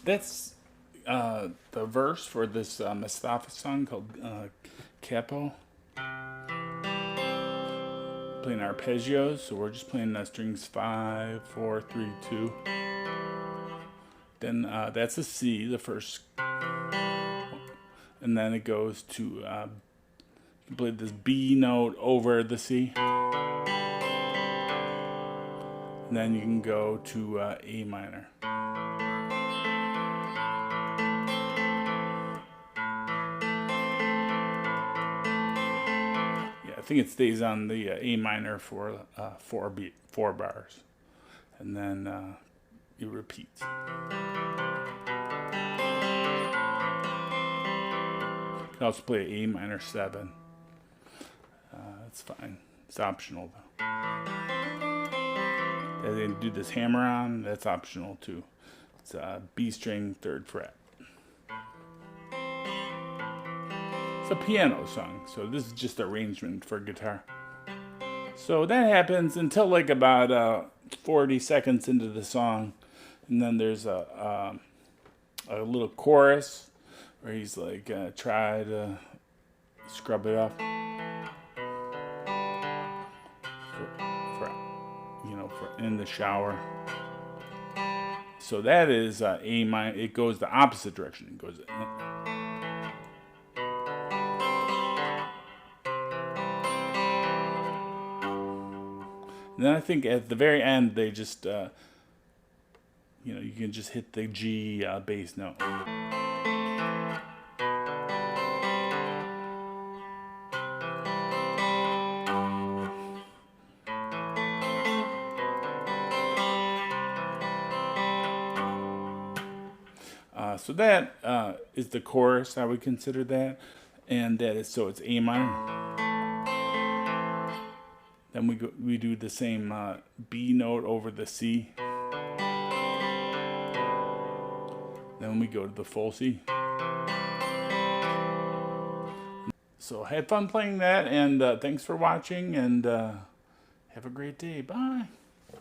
That's the verse for this Mustafa song called Capo. Playing arpeggios, so we're just playing strings 5, 4, 3, 2. Then that's a C, the first, and then it goes to you can play this B note over the C, and then you can go to A minor. I think it stays on the A minor for 4 bars, and then it repeats. You can also play A minor 7. That's fine. It's optional though. And then do this hammer on. That's optional too. It's a B string 3rd fret. A piano song, so this is just arrangement for guitar. So that happens until like about 40 seconds into the song, and then there's a little chorus where he's like try to scrub it off for in the shower. So that is A minor. It goes the opposite direction. It goes. And then I think at the very end they just, you can just hit the G bass note. So that is the chorus. I would consider that, and that is so it's A minor. Then we do the same B note over the C. Then we go to the full C. So I had fun playing that, and thanks for watching, and have a great day. Bye.